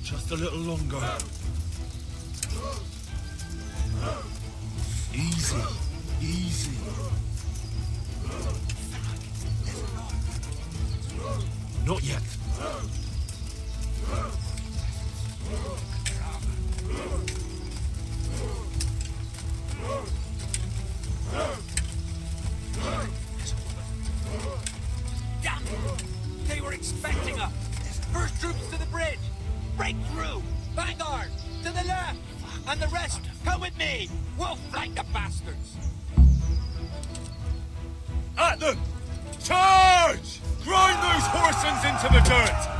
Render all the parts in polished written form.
Just a little longer. Easy, easy. Not yet. Damn it! They were expecting us! First troops to the bridge! Break through! Vanguard! To the left! And the rest, come with me! We'll flank the bastards! At them! Charge! Grind those horsens into the dirt!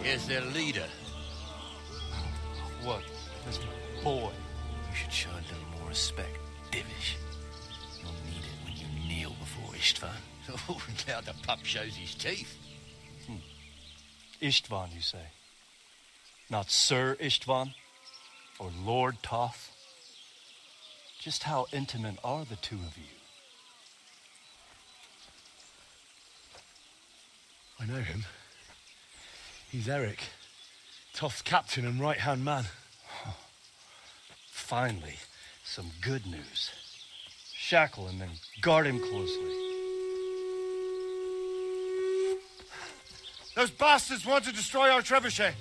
Here's their leader. What? This boy. You should Show a little more respect, Divish. You'll need it when you kneel before Istvan. Oh, now the pup shows his teeth. Istvan, you say? Not Sir Istvan? Or Lord Toth? Just how intimate are the two of you? I know him. He's Eric, Toth's captain and right-hand man. Finally, some good news. Shackle him and guard him closely. Those bastards want to destroy our trebuchet.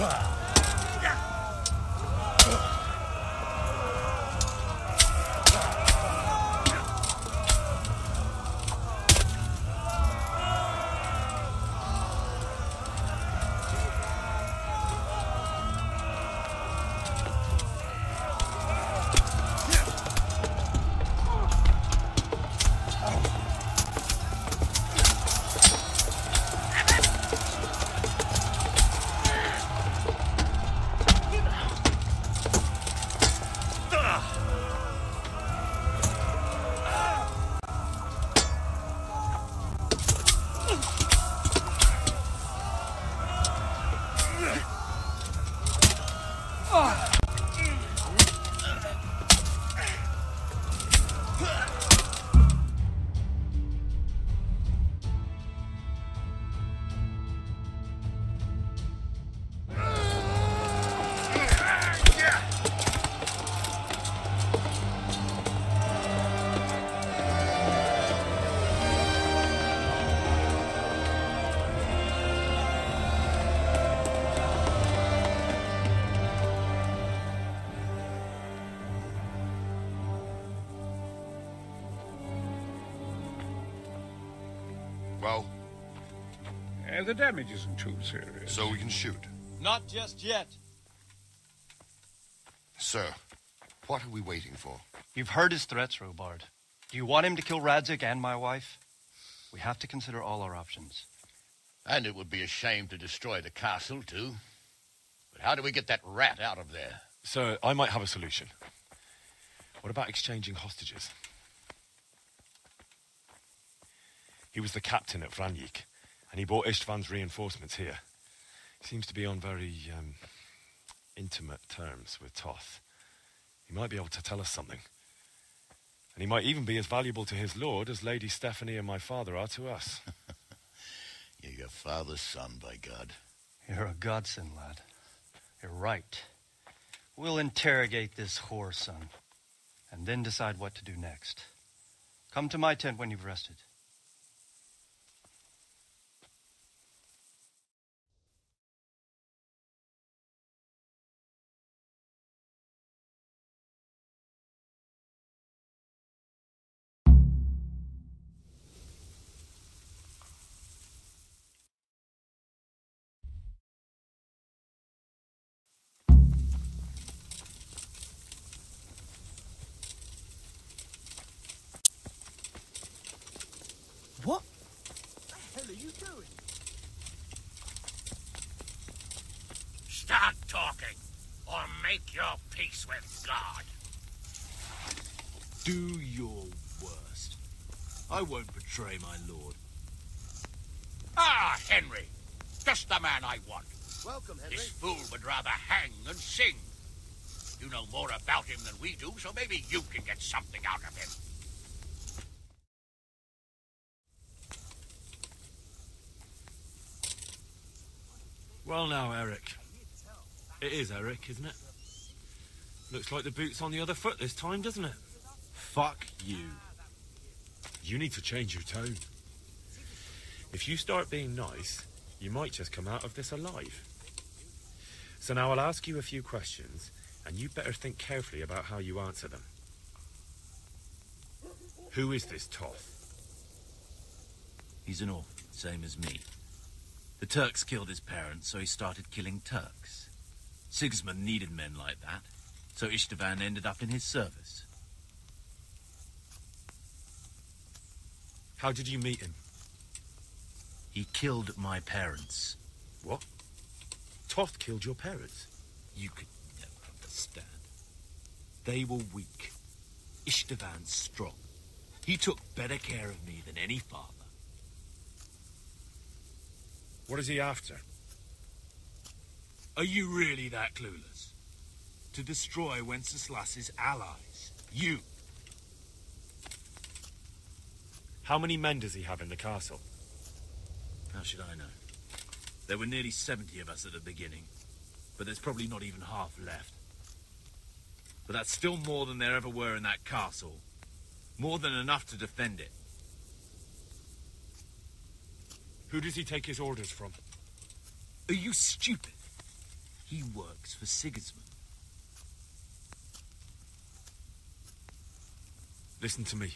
Well, The damage isn't too serious. so we can shoot. Not just yet. Sir, what are we waiting for? You've heard his threats, Robard. Do you want him to kill Radzig and my wife? We have to consider all our options. And it would be a shame to destroy the castle, too. But how do we get that rat out of there? Sir, I might have a solution. What about exchanging hostages? He was the captain at Vranjik, and he brought Istvan's reinforcements here. He seems to be on very, intimate terms with Toth. He might be able to tell us something. And he might even be as valuable to his lord as Lady Stephanie and my father are to us. You're your father's son, by God. You're a godsend, lad. You're right. We'll interrogate this whore son, and then decide what to do next. Come to my tent when you've rested. What the hell are you doing? Start talking, or make your peace with God. Do your worst. I won't betray my lord. Ah, Henry. Just the man I want. Welcome, Henry. This fool would rather hang than sing. You know more about him than we do, so maybe you can get something out of him. Well now, Eric. It is Eric, isn't it? Looks like the boot's on the other foot this time, doesn't it? Fuck you. You need to change your tone. If you start being nice, you might just come out of this alive. So now I'll ask you a few questions, and you better think carefully about how you answer them. Who is this Toth? He's an orphan, same as me. The Turks killed his parents, so he started killing Turks. Sigismund needed men like that, so Istvan ended up in his service. How did you meet him? He killed my parents. What? Toth killed your parents? You could never understand. They were weak. Istvan strong. He took better care of me than any father. What is he after? Are you really that clueless? To destroy Wenceslas's allies. You. How many men does he have in the castle? How should I know? There were nearly 70 of us at the beginning, but there's probably not even half left. But that's still more than there ever were in that castle. More than enough to defend it. Who does he take his orders from? Are you stupid? He works for Sigismund. Listen to me.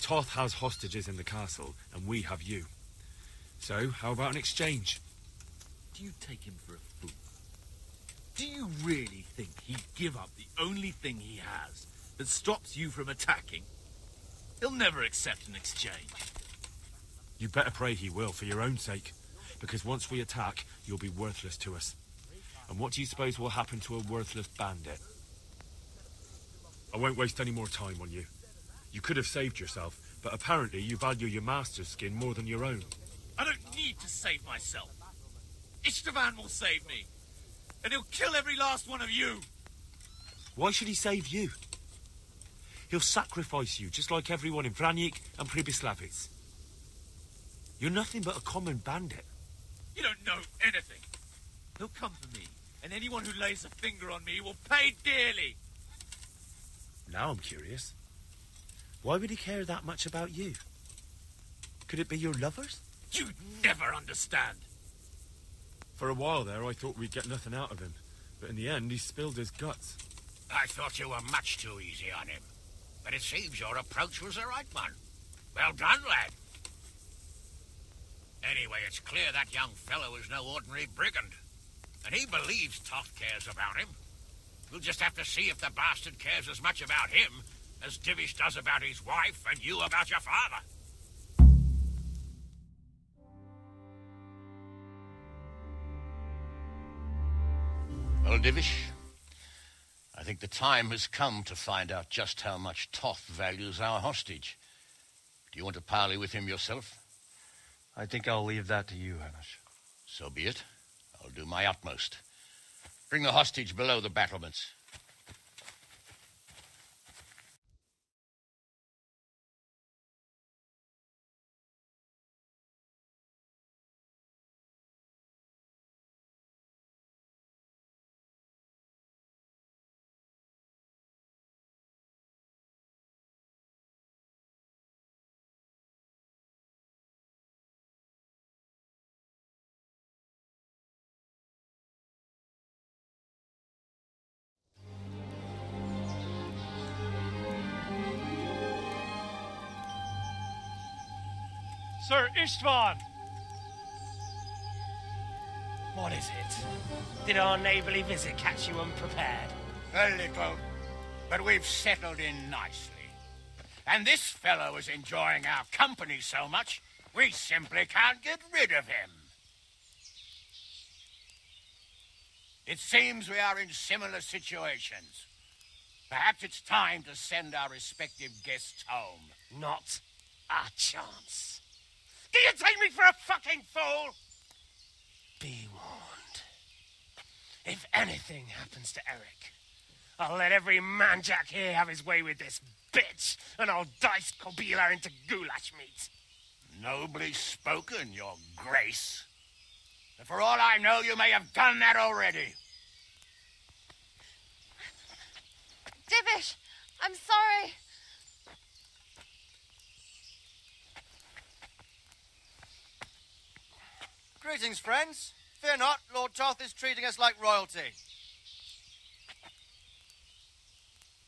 Toth has hostages in the castle, and we have you. So, how about an exchange? Do you take him for a fool? Do you really think he'd give up the only thing he has that stops you from attacking? He'll never accept an exchange. You better pray he will, for your own sake. Because once we attack, you'll be worthless to us. And what do you suppose will happen to a worthless bandit? I won't waste any more time on you. You could have saved yourself, but apparently you value your master's skin more than your own. I don't need to save myself. Istvan will save me. And he'll kill every last one of you. Why should he save you? He'll sacrifice you, just like everyone in Vranyik and Pribyslavitz. You're nothing but a common bandit. You don't know anything. He'll come for me, and anyone who lays a finger on me will pay dearly. Now I'm curious. Why would he care that much about you? Could it be your lovers? You'd never understand. For a while there, I thought we'd get nothing out of him. But in the end, he spilled his guts. I thought you were much too easy on him. But it seems your approach was the right one. Well done, lad. Anyway, it's clear that young fellow is no ordinary brigand. And he believes Toth cares about him. We'll just have to see if the bastard cares as much about him as Divish does about his wife and you about your father. Well, Divish, I think the time has come to find out just how much Toth values our hostage. Do you want to parley with him yourself? I think I'll leave that to you, Hamish. So be it. I'll do my utmost. Bring the hostage below the battlements. Sir Istvan! What is it? Did our neighbourly visit catch you unprepared? A little, but we've settled in nicely. And this fellow is enjoying our company so much, we simply can't get rid of him. It seems we are in similar situations. Perhaps it's time to send our respective guests home. Not a chance. Do you take me for a fucking fool? Be warned. If anything happens to Eric, I'll let every manjack here have his way with this bitch, and I'll dice Kobila into goulash meat. Nobly spoken, your grace. But for all I know, you may have done that already. Divish, I'm sorry. Greetings, friends. Fear not, Lord Toth is treating us like royalty.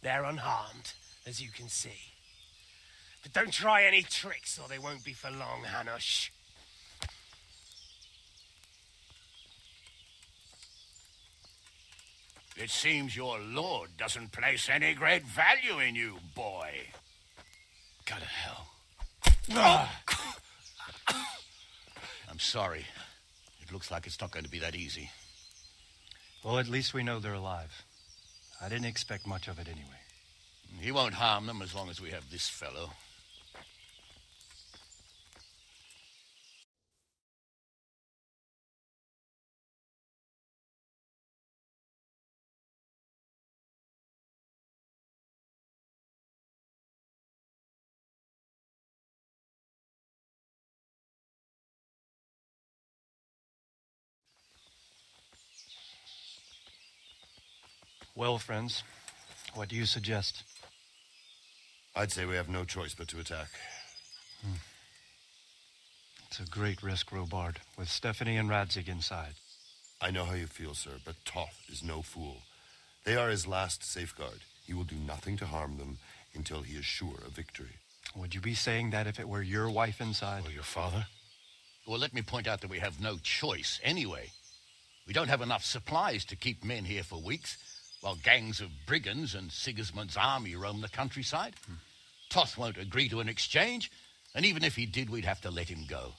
They're unharmed, as you can see. But don't try any tricks, or they won't be for long, Hanush. It seems your lord doesn't place any great value in you, boy. Go to hell. I'm sorry. It looks like it's not going to be that easy. Well, at least we know they're alive. I didn't expect much of it anyway. He won't harm them as long as we have this fellow. Well, friends, what do you suggest? I'd say we have no choice but to attack. It's a great risk, Robard, with Stephanie and Radzig inside. I know how you feel, sir, but Toth is no fool. They are his last safeguard. He will do nothing to harm them until he is sure of victory. Would you be saying that if it were your wife inside? Or your father? Well, let me point out that we have no choice anyway. We don't have enough supplies to keep men here for weeks, while gangs of brigands and Sigismund's army roam the countryside. Toth won't agree to an exchange, and even if he did, we'd have to let him go.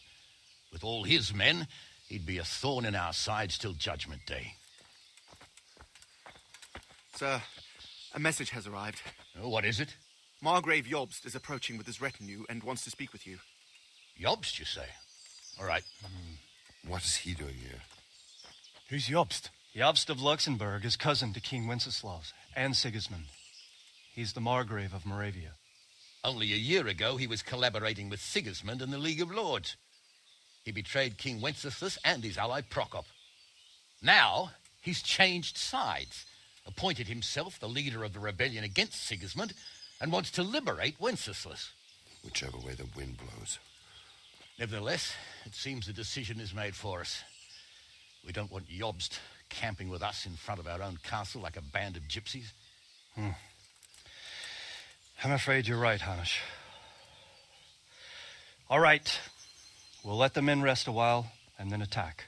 With all his men, he'd be a thorn in our sides till Judgment Day. Sir, a message has arrived. Oh, what is it? Margrave Jobst is approaching with his retinue and wants to speak with you. Jobst, you say? All right. What is he doing here? Who's Jobst? Jobst of Luxembourg is cousin to King Wenceslaus and Sigismund. He's the Margrave of Moravia. Only a year ago, he was collaborating with Sigismund and the League of Lords. He betrayed King Wenceslas and his ally Prokop. Now, he's changed sides, appointed himself the leader of the rebellion against Sigismund, and wants to liberate Wenceslas. Whichever way the wind blows. Nevertheless, it seems the decision is made for us. We don't want Jobst camping with us in front of our own castle like a band of gypsies. I'm afraid you're right, Hamish. All right. We'll let the men rest a while and then attack.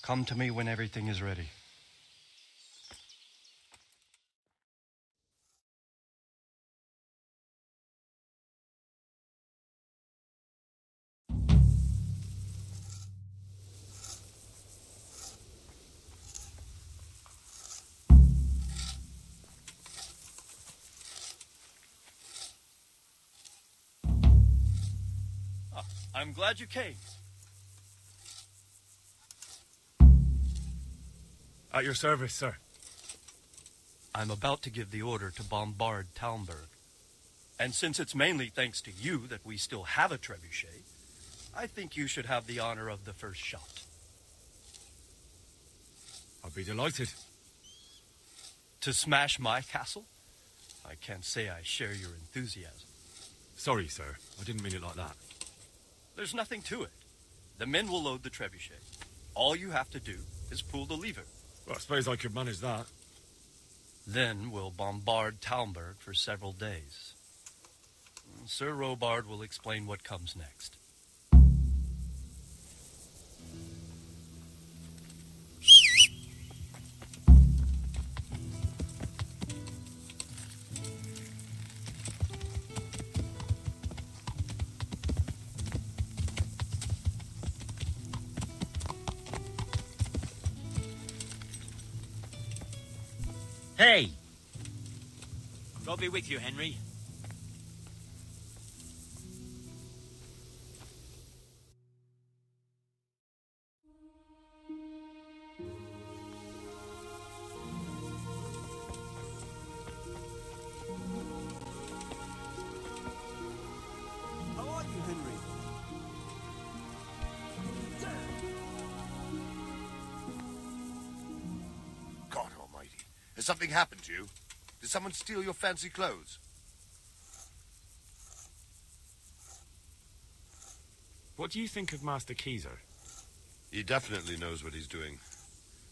Come to me when everything is ready. I'm glad you came. At your service, sir. I'm about to give the order to bombard Talmberg. And since it's mainly thanks to you that we still have a trebuchet, I think you should have the honor of the first shot. I'll be delighted. To smash my castle? I can't say I share your enthusiasm. Sorry, sir. I didn't mean it like that. There's nothing to it. The men will load the trebuchet. All you have to do is pull the lever. Well, I suppose I could manage that. Then we'll bombard Talmberg for several days. Sir Robard will explain what comes next. Hey! God be with you, Henry. How are you, Henry? God almighty. Has something happened to you? Did someone steal your fancy clothes? What do you think of Master Keyser? He definitely knows what he's doing.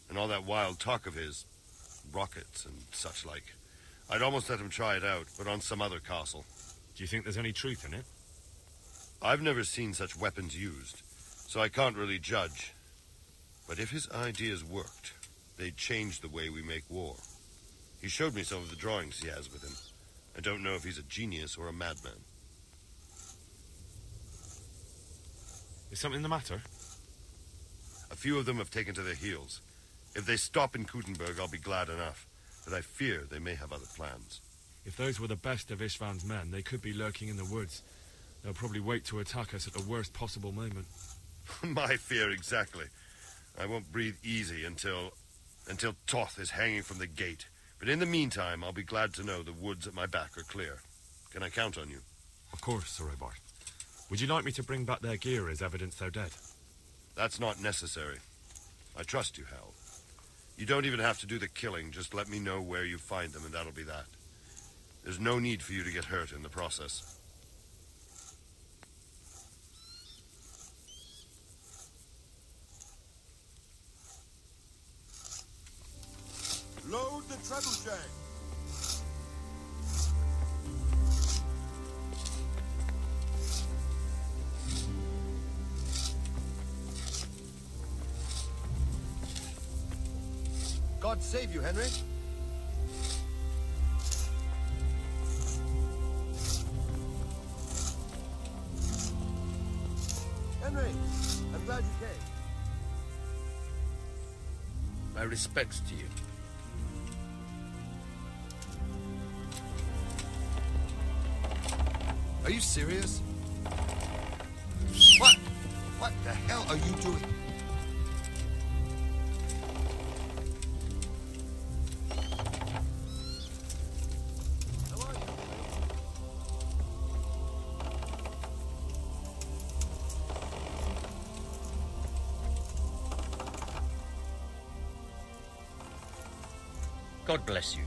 And all that wild talk of his, rockets and such like. I'd almost let him try it out, but on some other castle. Do you think there's any truth in it? I've never seen such weapons used, so I can't really judge. But if his ideas worked, they'd change the way we make war. He showed me some of the drawings he has with him. I don't know if he's a genius or a madman. Is something the matter? A few of them have taken to their heels. If they stop in Kuttenberg, I'll be glad enough. But I fear they may have other plans. If those were the best of Istvan's men, they could be lurking in the woods. They'll probably wait to attack us at the worst possible moment. My fear exactly. I won't breathe easy until Toth is hanging from the gate. But in the meantime, I'll be glad to know the woods at my back are clear. Can I count on you? Of course, Sir Robart. Would you like me to bring back their gear as evidence they're dead? That's not necessary. I trust you, Hal. You don't even have to do the killing. Just let me know where you find them, and that'll be that. There's no need for you to get hurt in the process. trebuchet. God save you, Henry. Henry, I'm glad you came. My respects to you. Are you serious? What? What the hell are you doing? God bless you.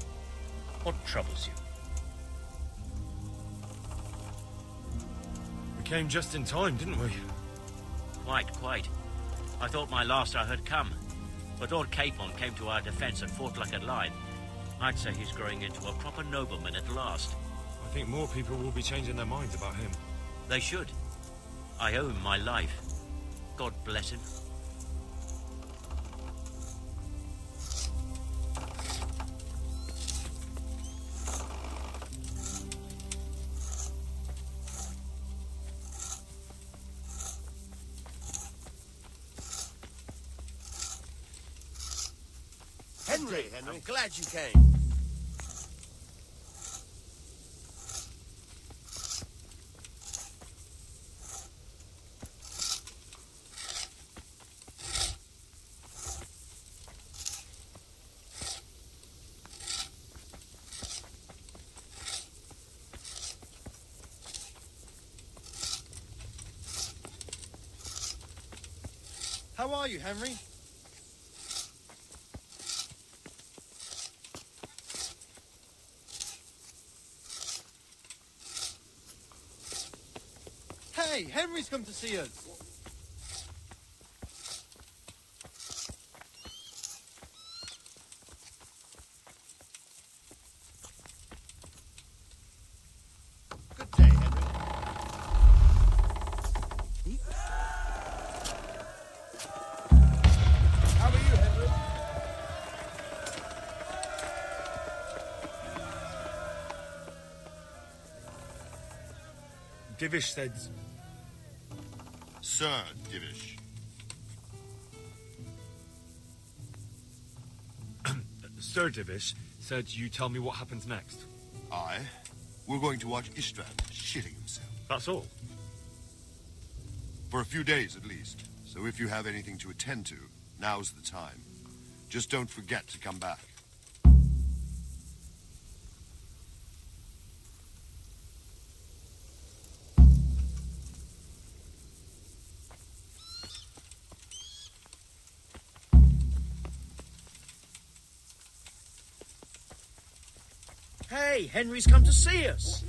What troubles you? We came just in time, didn't we? Quite. I thought my last hour had come. But Lord ǩKingdom came to our defence and fought like a lion. I'd say he's growing into a proper nobleman at last. I think more people will be changing their minds about him. They should. I owe him my life. God bless him. Henry, I'm glad you came. How are you, Henry? Hey, Henry's come to see us. Good day, Henry. How are you, Henry? Divish said... Sir Divish. Sir Divish said you tell me what happens next. Aye. We're going to watch Istvan shitting himself. That's all? For a few days, at least. So if you have anything to attend to, now's the time. Just don't forget to come back. Hey, Henry's come to see us.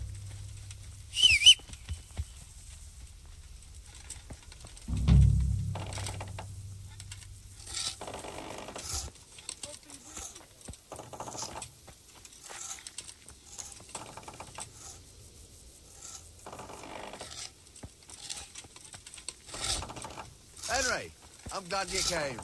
Henry, I'm glad you came.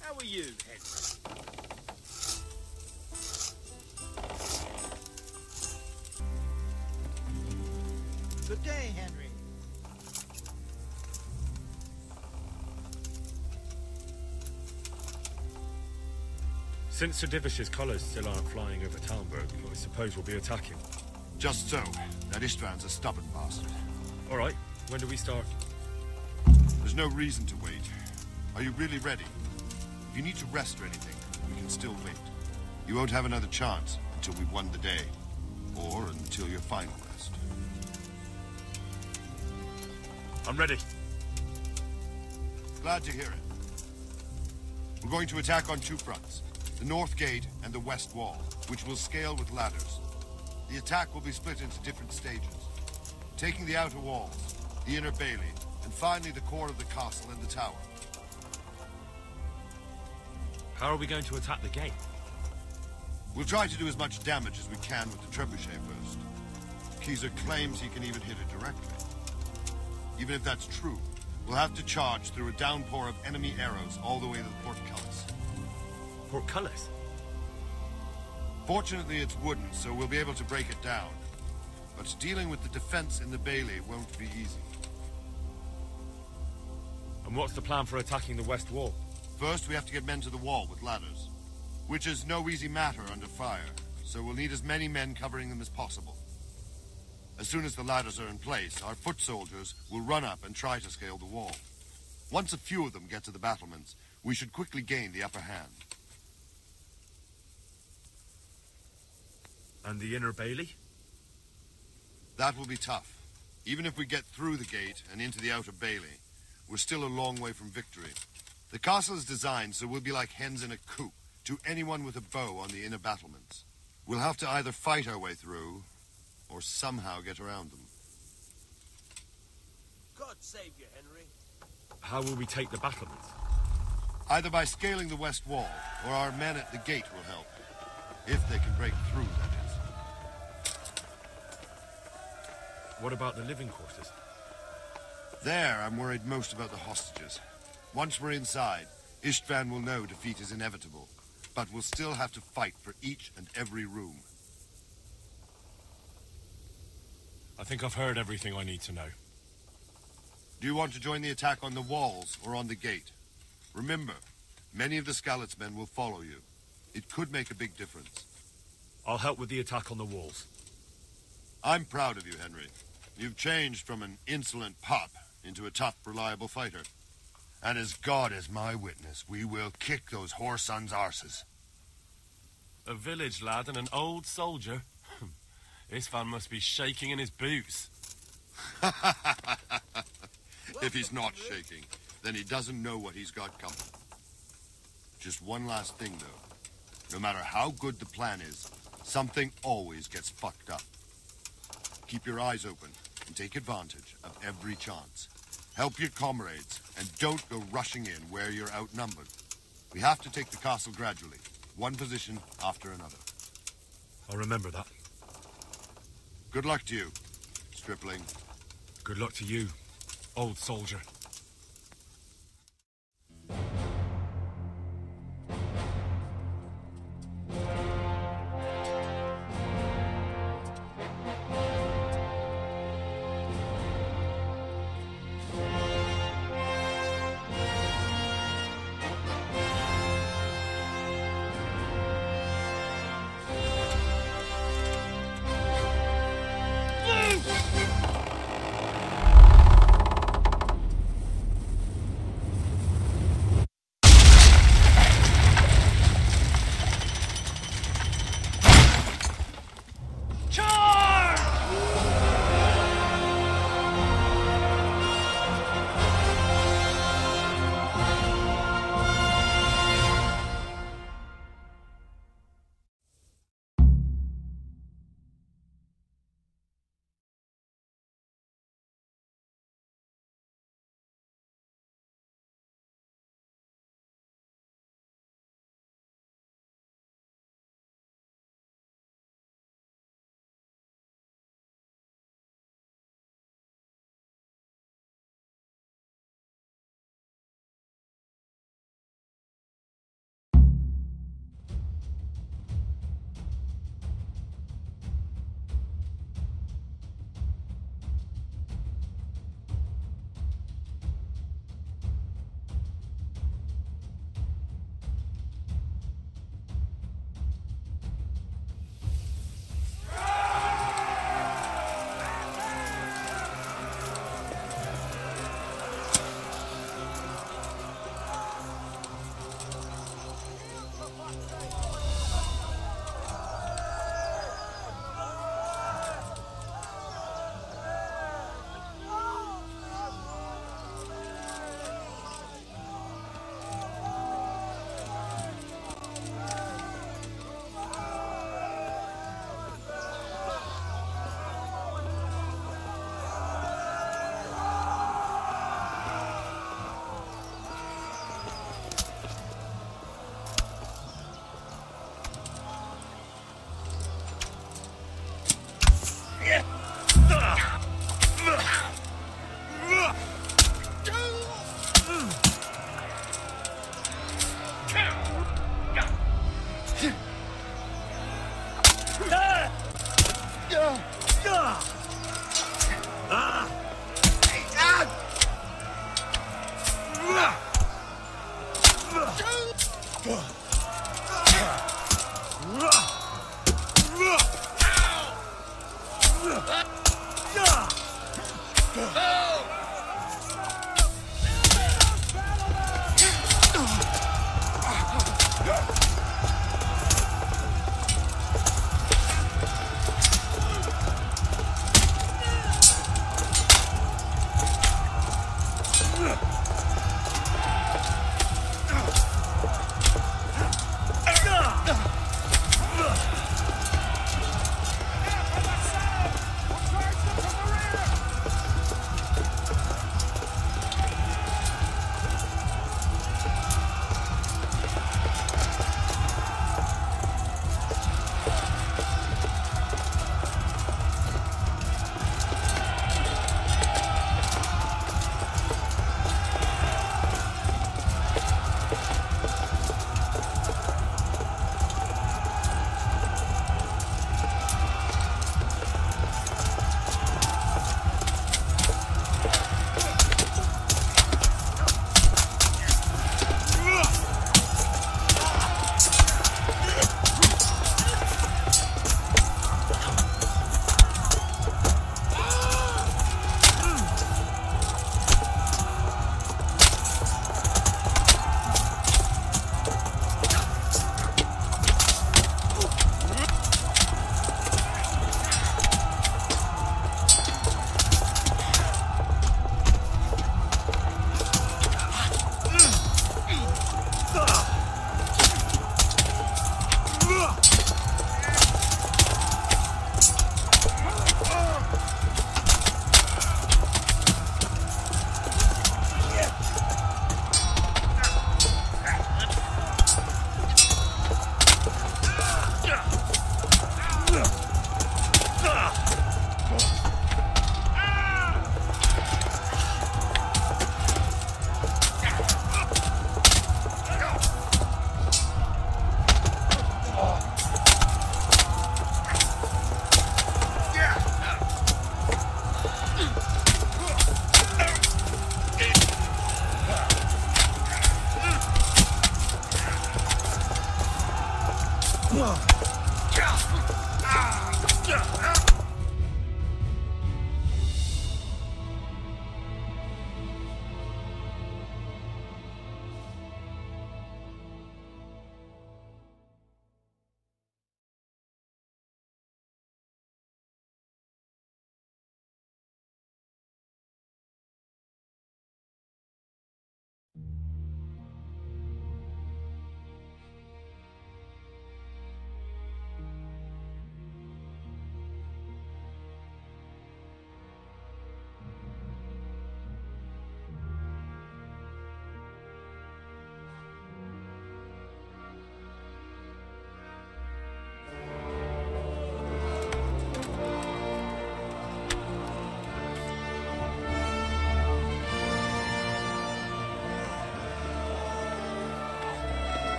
How are you, Henry? Good day, Henry. Since Sir Divish's colours still aren't flying over Talmberg, I suppose we'll be attacking. Just so. That Istvan's a stubborn bastard. All right. When do we start? There's no reason to wait. Are you really ready? If you need to rest or anything, we can still wait. You won't have another chance until we've won the day. Or until your final rest. I'm ready. Glad to hear it. We're going to attack on two fronts. The north gate and the west wall, which will scale with ladders. The attack will be split into different stages. Taking the outer walls, the inner bailey, and finally the core of the castle and the tower. How are we going to attack the gate? We'll try to do as much damage as we can with the trebuchet first. ķ'Keezer claims he can even hit it directly. Even if that's true, we'll have to charge through a downpour of enemy arrows all the way to the portcullis. Portcullis? Fortunately, it's wooden, so we'll be able to break it down. But dealing with the defense in the bailey won't be easy. And what's the plan for attacking the west wall? First, we have to get men to the wall with ladders, which is no easy matter under fire, so we'll need as many men covering them as possible. As soon as the ladders are in place, our foot soldiers will run up and try to scale the wall. Once a few of them get to the battlements, we should quickly gain the upper hand. And the inner bailey? That will be tough. Even if we get through the gate and into the outer bailey, we're still a long way from victory. The castle is designed so we'll be like hens in a coop to anyone with a bow on the inner battlements. We'll have to either fight our way through, or somehow get around them. God save you, Henry. How will we take the battlements? Either by scaling the west wall, or our men at the gate will help. If they can break through, that is. What about the living quarters? There, I'm worried most about the hostages. Once we're inside, Istvan will know defeat is inevitable, but we'll still have to fight for each and every room. I think I've heard everything I need to know. Do you want to join the attack on the walls or on the gate? Remember, many of the Skalitz men will follow you. It could make a big difference. I'll help with the attack on the walls. I'm proud of you, Henry. You've changed from an insolent pup into a tough, reliable fighter. And as God is my witness, we will kick those whore sons' arses. A village lad and an old soldier? Istvan must be shaking in his boots. If he's not shaking, then he doesn't know what he's got coming. Just one last thing, though. No matter how good the plan is, something always gets fucked up. Keep your eyes open and take advantage of every chance. Help your comrades, and don't go rushing in where you're outnumbered. We have to take the castle gradually, one position after another. I'll remember that. Good luck to you, stripling. Good luck to you, old soldier.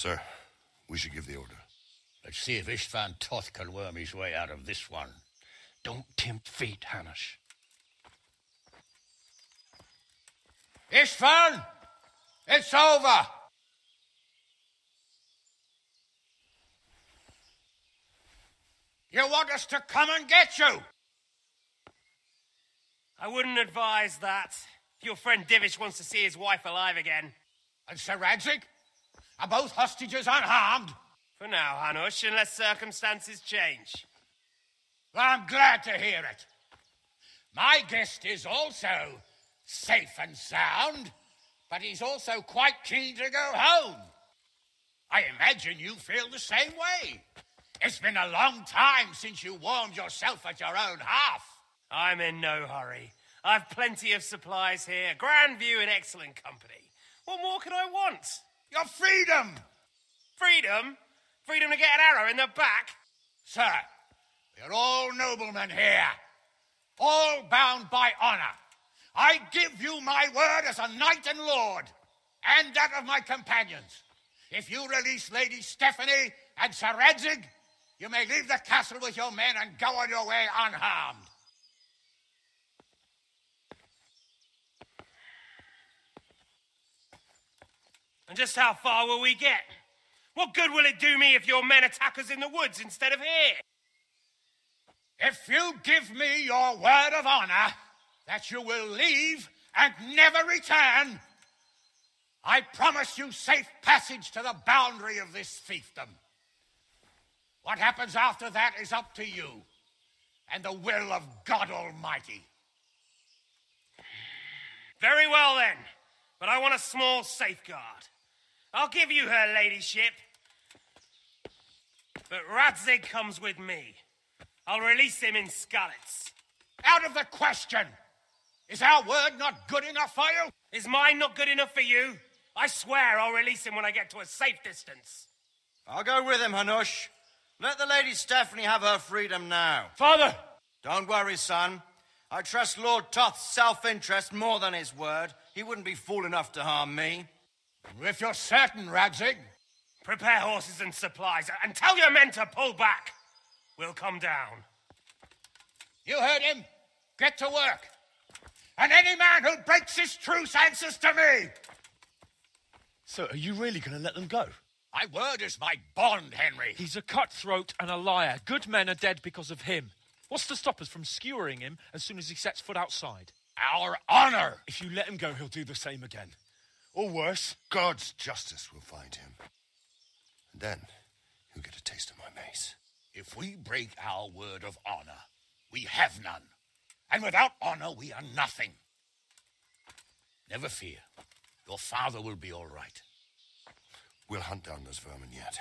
Sir, we should give the order. Let's see if Istvan Toth can worm his way out of this one. Don't tempt fate, Hanish. Istvan! It's over! You want us to come and get you? I wouldn't advise that. Your friend Divish wants to see his wife alive again. And Sir Radzig? Are both hostages unharmed? For now, Hanush, unless circumstances change. Well, I'm glad to hear it. My guest is also safe and sound, but he's also quite keen to go home. I imagine you feel the same way. It's been a long time since you warmed yourself at your own hearth. I'm in no hurry. I've plenty of supplies here, grand view and excellent company. What more could I want? Your freedom! Freedom? Freedom to get an arrow in the back? Sir, we're all noblemen here, all bound by honor. I give you my word as a knight and lord, and that of my companions. If you release Lady Stephanie and Sir Radzig, you may leave the castle with your men and go on your way unharmed. And just how far will we get? What good will it do me if your men attack us in the woods instead of here? If you give me your word of honor that you will leave and never return, I promise you safe passage to the boundary of this fiefdom. What happens after that is up to you and the will of God Almighty. Very well, then. But I want a small safeguard. I'll give you her ladyship. But Radzig comes with me. I'll release him in Skalitz. Out of the question! Is our word not good enough for you? Is mine not good enough for you? I swear I'll release him when I get to a safe distance. I'll go with him, Hanush. Let the Lady Stephanie have her freedom now. Father! Don't worry, son. I trust Lord Toth's self-interest more than his word. He wouldn't be fool enough to harm me. If you're certain, Radzig. Prepare horses and supplies, and tell your men to pull back. We'll come down. You heard him. Get to work. And any man who breaks this truce answers to me. So, are you really going to let them go? My word is my bond, Henry. He's a cutthroat and a liar. Good men are dead because of him. What's to stop us from skewering him as soon as he sets foot outside? Our honor! If you let him go, he'll do the same again. Or worse. God's justice will find him. And then he'll get a taste of my mace. If we break our word of honor, we have none. And without honor, we are nothing. Never fear. Your father will be all right. We'll hunt down those vermin yet.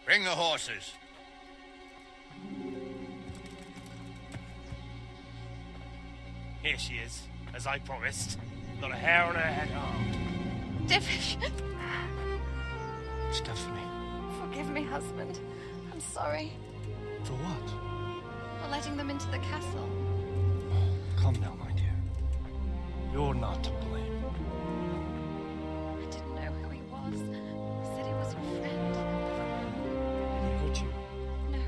Bring the horses. Here she is, as I promised. Not a hair on her head harmed. Divish! Stephanie. Forgive me, husband. I'm sorry. For what? For letting them into the castle. Calm down, my dear. You're not to blame. I didn't know who he was. He said he was your friend. Did he hurt you? No.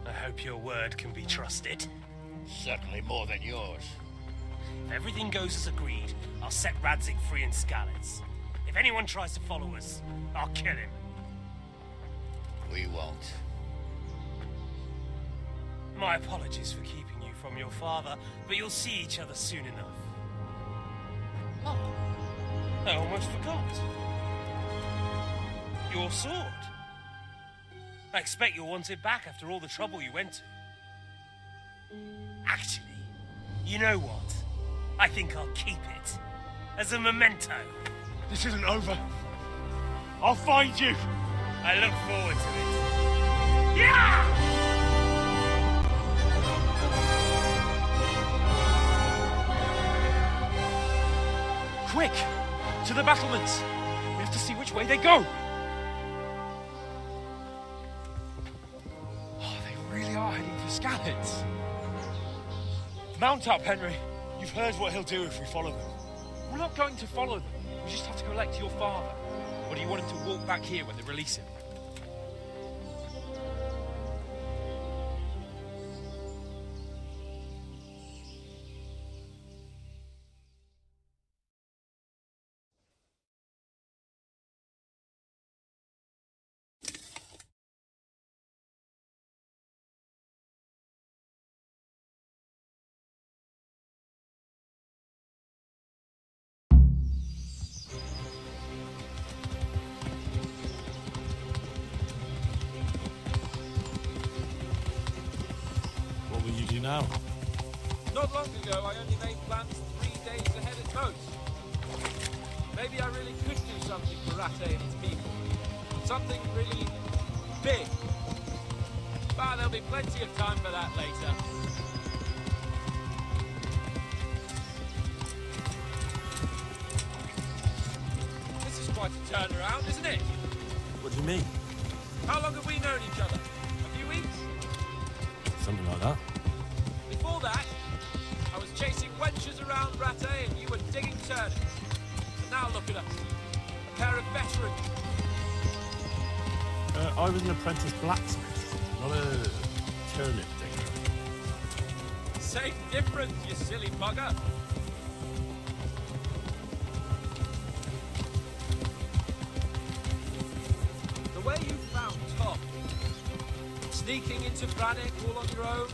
I hope your word can be trusted. Certainly more than yours. If everything goes as agreed, I'll set Radzig free in Skalitz. If anyone tries to follow us, I'll kill him. We won't. My apologies for keeping you from your father, but you'll see each other soon enough. Oh, I almost forgot. Your sword. I expect you'll want it back after all the trouble you went to. Actually, you know what? I think I'll keep it. As a memento. This isn't over. I'll find you. I look forward to it. Yeah! Quick! To the battlements! We have to see which way they go! Oh, they really are heading for Skalitz. Mount up, Henry. You've heard what he'll do if we follow them. We're not going to follow them. We just have to collect your father. Or do you want him to walk back here when they release him? What will you do now? Not long ago, I only made plans 3 days ahead at most. Maybe I really could do something for Rattay and his people. Something really big. But there'll be plenty of time for that later. This is quite a turnaround, isn't it? What do you mean? How long have we known each other? A few weeks? Something like that. Before that, I was chasing wenches around Rattay and you were digging turnips. And now look at us, a pair of veterans. I was an apprentice blacksmith, not a turnip digger. Same difference, you silly bugger. The way you found Tom, sneaking into Brannick all on your own.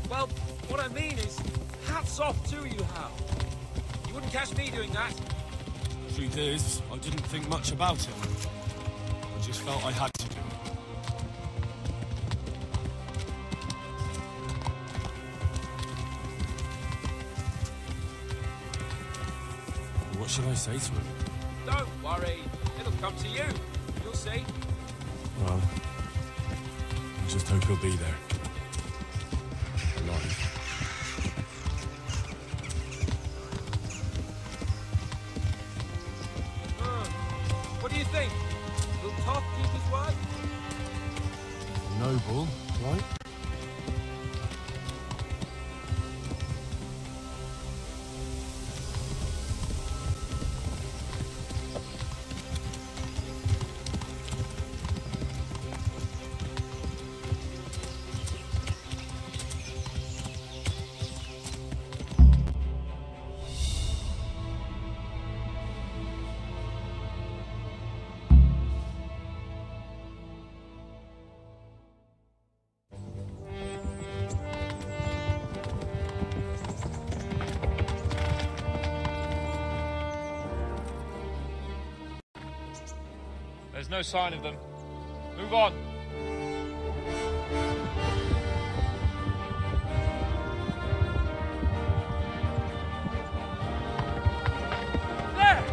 Well, what I mean is, hats off to you, Hal. You wouldn't catch me doing that. Truth is, I didn't think much about it. I just felt I had to do it. What should I say to him? Don't worry, it'll come to you. You'll see. Well, I just hope he'll be there. Alive. What do you think? Will Toff keep his word? Noble, right? There's no sign of them. Move on. There!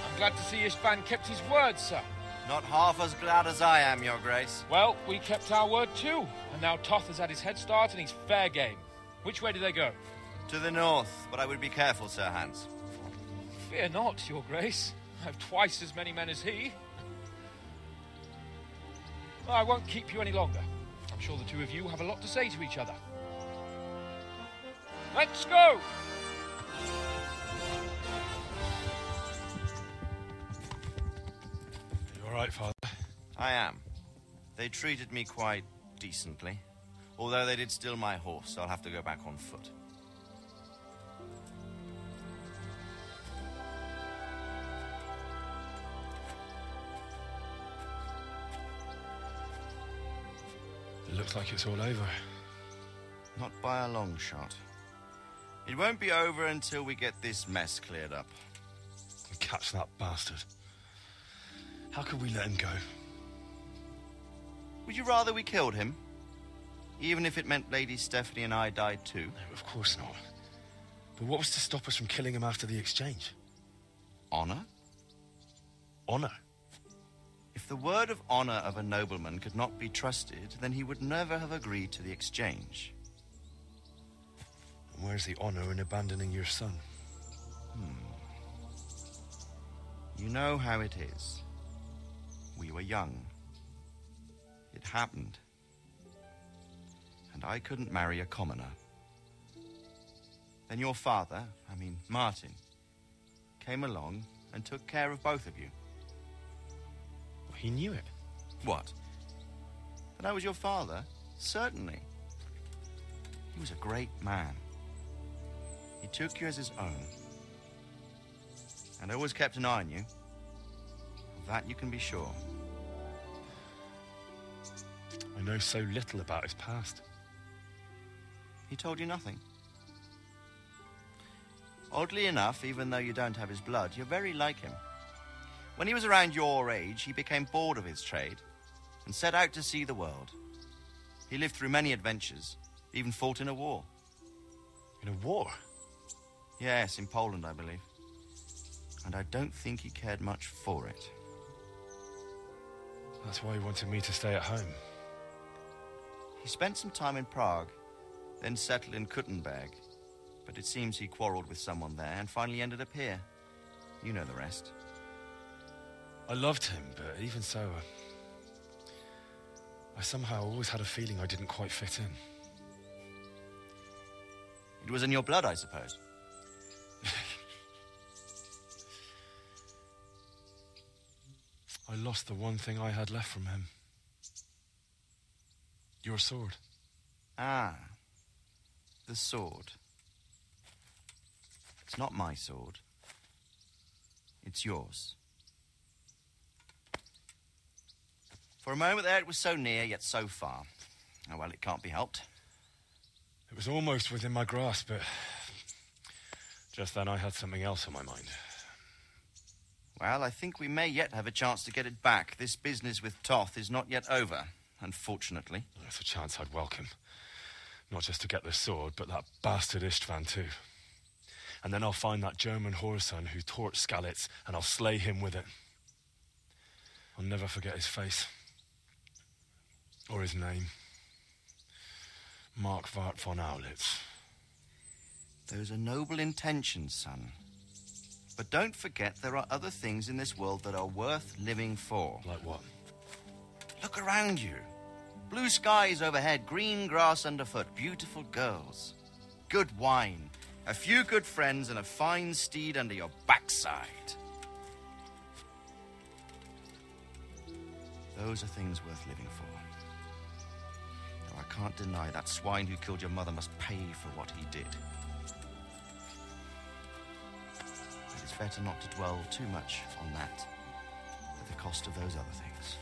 I'm glad to see Ishvan kept his word, sir. Not half as glad as I am, Your Grace. Well, we kept our word too. And now Toth has had his head start and he's fair game. Which way do they go? To the north, but I would be careful, Sir Hans. Fear not, Your Grace. I have twice as many men as he. Well, I won't keep you any longer. I'm sure the two of you have a lot to say to each other. Let's go! You all right, Father? I am. They treated me quite decently. Although they did steal my horse, so I'll have to go back on foot. It looks like it's all over. Not by a long shot. It won't be over until we get this mess cleared up. And catch that bastard. How could we let him go? Would you rather we killed him? Even if it meant Lady Stephanie and I died too? No, of course not. But what was to stop us from killing him after the exchange? Honor? Honor? If the word of honor of a nobleman could not be trusted, then he would never have agreed to the exchange. And where's the honor in abandoning your son? You know how it is. We were young. It happened. And I couldn't marry a commoner. Then your father, Martin, came along and took care of both of you. Well, he knew it. What? That I was your father? Certainly. He was a great man. He took you as his own. And always kept an eye on you. Of that you can be sure. I know so little about his past. He told you nothing? Oddly enough, even though you don't have his blood, you're very like him. When he was around your age, he became bored of his trade and set out to see the world. He lived through many adventures, even fought in a war. In a war? Yes, in Poland, I believe. And I don't think he cared much for it. That's why he wanted me to stay at home. He spent some time in Prague, then settled in Kuttenberg. But it seems he quarreled with someone there and finally ended up here. You know the rest. I loved him, but even so, I somehow always had a feeling I didn't quite fit in. It was in your blood, I suppose. I lost the one thing I had left from him. Your sword. Ah, the sword. It's not my sword. It's yours. For a moment there, it was so near, yet so far. Oh, well, it can't be helped. It was almost within my grasp, but just then I had something else on my mind. Well, I think we may yet have a chance to get it back. This business with Toth is not yet over, unfortunately. That's a chance I'd welcome. Not just to get the sword, but that bastard Istvan too. And then I'll find that German whoreson who torched Skalitz, and I'll slay him with it. I'll never forget his face. Or his name. Marquardt von Aulitz. Those are noble intentions, son. But don't forget there are other things in this world that are worth living for. Like what? Look around you. Blue skies overhead, green grass underfoot, beautiful girls. Good wine, a few good friends, and a fine steed under your backside. Those are things worth living for. Though I can't deny that swine who killed your mother must pay for what he did. It is better not to dwell too much on that at the cost of those other things.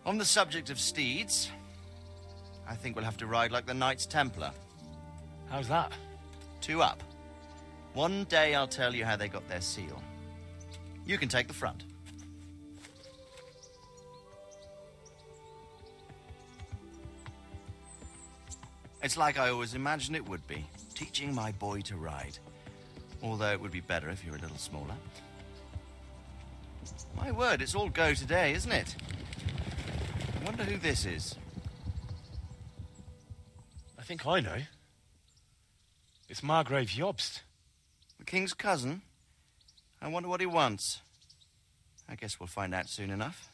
On the subject of steeds, I think we'll have to ride like the Knights Templar. How's that? 2 up. One day I'll tell you how they got their seal. You can take the front. It's like I always imagined it would be, teaching my boy to ride. Although it would be better if you were a little smaller. My word, it's all go today, isn't it? I wonder who this is. I think I know. It's Margrave Jobst. The king's cousin? I wonder what he wants. I guess we'll find out soon enough.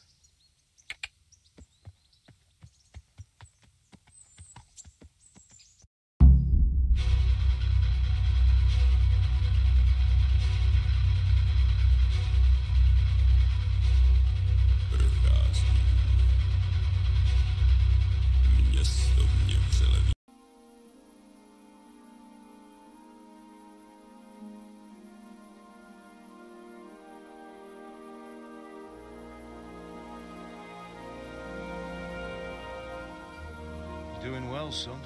Doing well, son.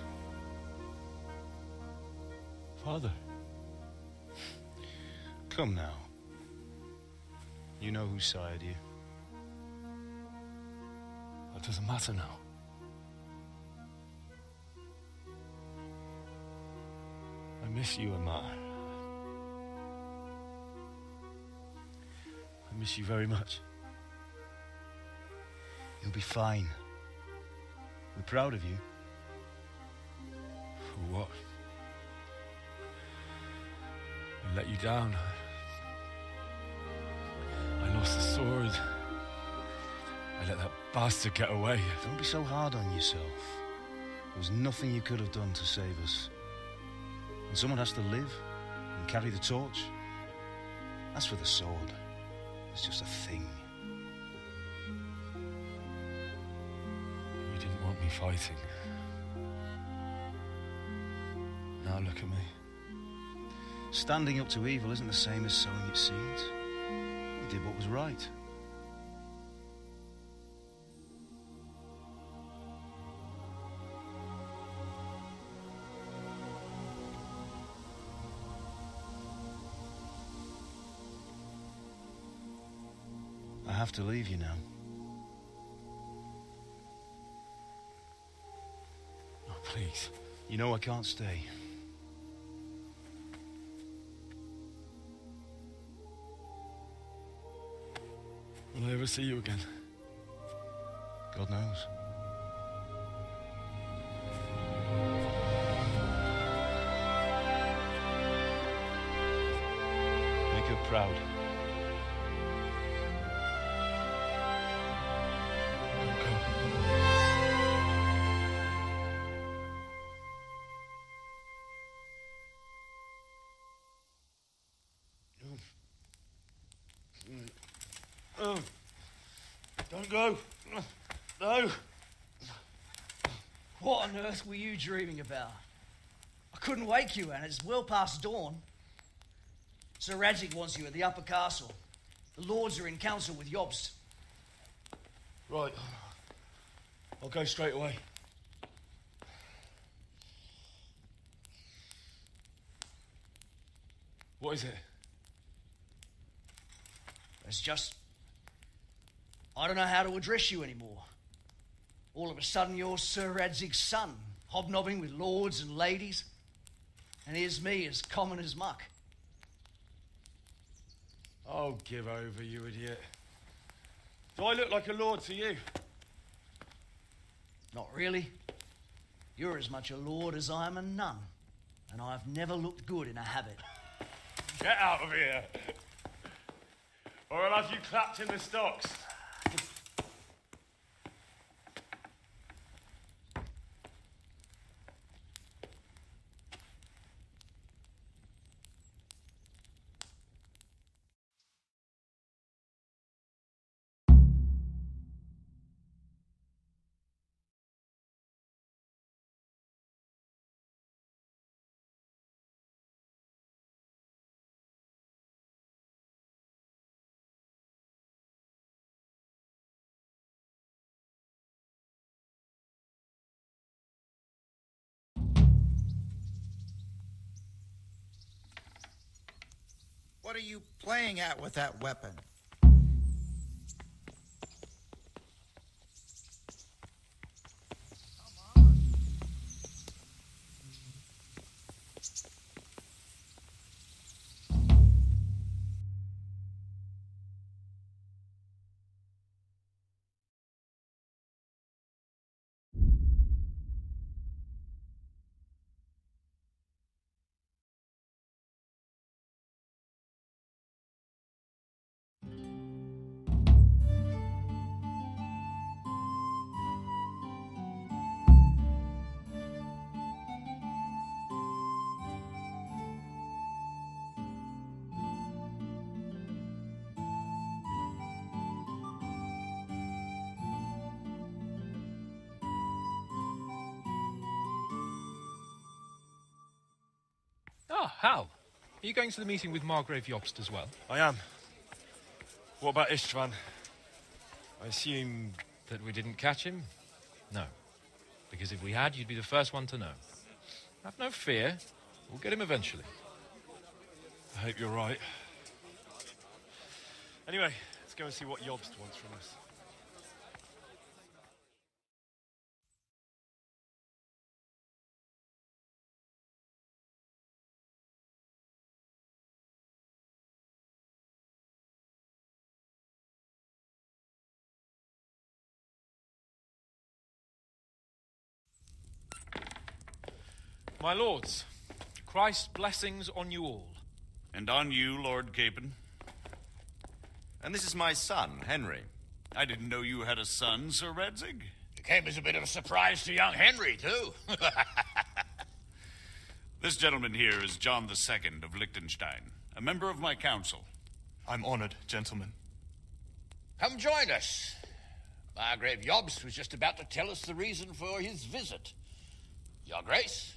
Father. Come now. You know who sired you. That doesn't matter now. I miss you, Amar. I miss you very much. You'll be fine. We're proud of you. For what? I let you down. I lost the sword. I let that bastard get away. Don't be so hard on yourself. There was nothing you could have done to save us. And someone has to live and carry the torch. As for the sword, it's just a thing. You didn't want me fighting. Now look at me. Standing up to evil isn't the same as sowing its seeds. You did what was right. I have to leave you now. Oh, please. You know I can't stay. Will I ever see you again? God knows. proud. Don't go. No. What on earth were you dreaming about? I couldn't wake you, and it's well past dawn. Sir Radzig wants you at the upper castle. The lords are in council with Jobst. Right. I'll go straight away. What is it? It's just... I don't know how to address you anymore. All of a sudden you're Sir Radzig's son, hobnobbing with lords and ladies. And here's me, as common as muck. Oh, give over, you idiot. Do I look like a lord to you? Not really. You're as much a lord as I am a nun. And I've never looked good in a habit. Get out of here. Or I'll have you clapped in the stocks. What are you playing at with that weapon? Ah, Hal. Are you going to the meeting with Margrave Jobst as well? I am. What about Istvan? I assume... That we didn't catch him? No. Because if we had, you'd be the first one to know. Have no fear. We'll get him eventually. I hope you're right. Anyway, let's go and see what Jobst wants from us. My lords, Christ's blessings on you all. And on you, Lord Capon. And this is my son, Henry. I didn't know you had a son, Sir Radzig. It came as a bit of a surprise to young Henry, too. This gentleman here is John II of Liechtenstein, a member of my council. I'm honored, gentlemen. Come join us. Margrave Jobst was just about to tell us the reason for his visit. Your Grace?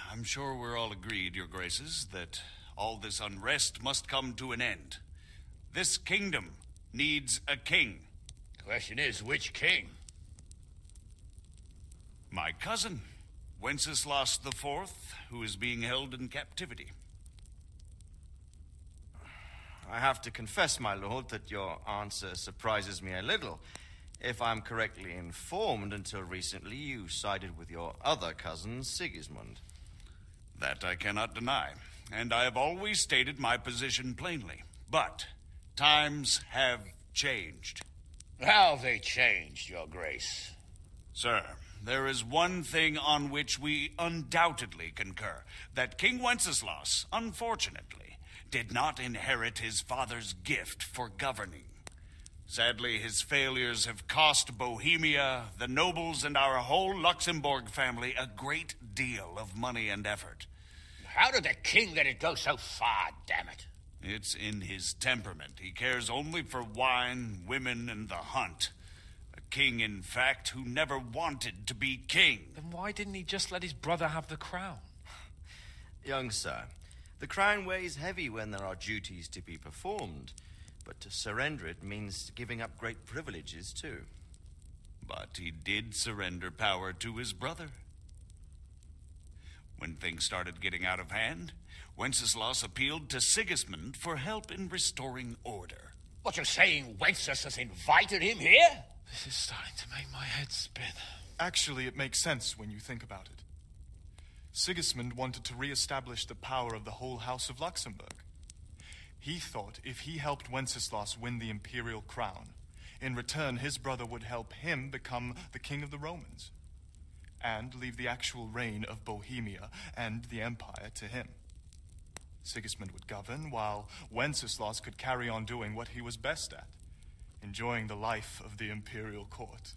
I'm sure we're all agreed, Your Graces, that all this unrest must come to an end. This kingdom needs a king. The question is, which king? My cousin, Wenceslas IV, who is being held in captivity. I have to confess, my lord, that your answer surprises me a little. If I'm correctly informed, until recently you sided with your other cousin, Sigismund. That I cannot deny, and I have always stated my position plainly. But times have changed. How have they changed, Your Grace? Sir, there is one thing on which we undoubtedly concur, that King Wenceslas, unfortunately, did not inherit his father's gift for governing. Sadly, his failures have cost Bohemia, the nobles, and our whole Luxembourg family a great deal of money and effort. How did the king let it go so far, damn it? It's in his temperament. He cares only for wine, women, and the hunt. A king, in fact, who never wanted to be king. Then why didn't he just let his brother have the crown? Young sir, the crown weighs heavy when there are duties to be performed, but to surrender it means giving up great privileges too. But he did surrender power to his brother. When things started getting out of hand, Wenceslas appealed to Sigismund for help in restoring order. What, you're saying Wenceslas invited him here? This is starting to make my head spin. Actually, it makes sense when you think about it. Sigismund wanted to re-establish the power of the whole House of Luxembourg. He thought if he helped Wenceslas win the imperial crown, in return his brother would help him become the king of the Romans, and leave the actual reign of Bohemia and the empire to him. Sigismund would govern, while Wenceslas could carry on doing what he was best at, enjoying the life of the imperial court.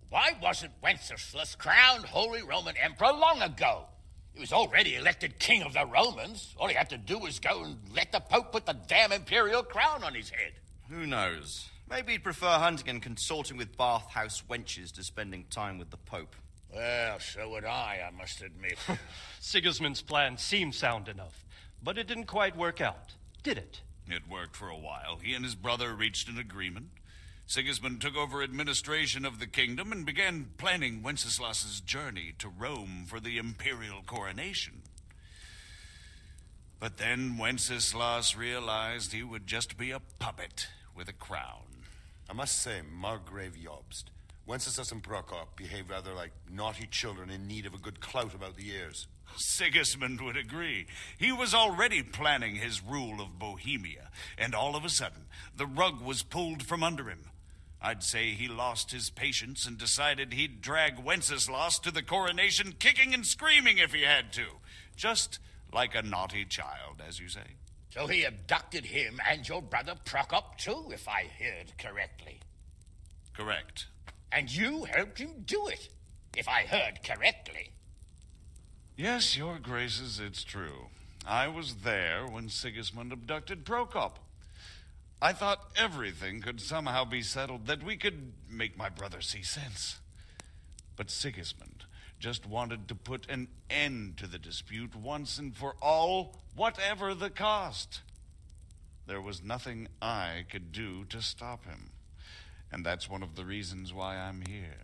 Why wasn't Wenceslas crowned Holy Roman Emperor long ago? He was already elected king of the Romans. All he had to do was go and let the Pope put the damn imperial crown on his head. Who knows? Maybe he'd prefer hunting and consorting with bathhouse wenches to spending time with the Pope. Well, so would I must admit. Sigismund's plan seemed sound enough, but it didn't quite work out, did it? It worked for a while. He and his brother reached an agreement. Sigismund took over administration of the kingdom and began planning Wenceslas's journey to Rome for the imperial coronation. But then Wenceslas realized he would just be a puppet with a crown. I must say, Margrave Jobst, Wenceslas and Prokop behave rather like naughty children in need of a good clout about the ears. Sigismund would agree. He was already planning his rule of Bohemia, and all of a sudden, the rug was pulled from under him. I'd say he lost his patience and decided he'd drag Wenceslas to the coronation kicking and screaming if he had to. Just like a naughty child, as you say. So he abducted him and your brother Prokop too, if I heard correctly. Correct. And you helped him do it, if I heard correctly. Yes, your graces, it's true. I was there when Sigismund abducted Prokop. I thought everything could somehow be settled, that we could make my brother see sense. But Sigismund just wanted to put an end to the dispute once and for all, whatever the cost. There was nothing I could do to stop him. And that's one of the reasons why I'm here.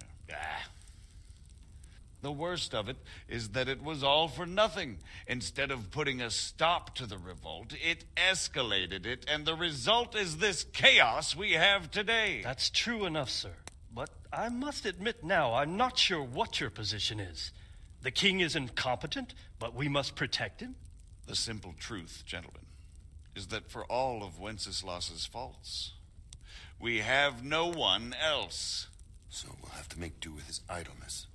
The worst of it is that it was all for nothing. Instead of putting a stop to the revolt, it escalated it, and the result is this chaos we have today. That's true enough, sir. But I must admit now, I'm not sure what your position is. The king is incompetent, but we must protect him? The simple truth, gentlemen, is that for all of Wenceslas's faults, we have no one else. So we'll have to make do with his idleness.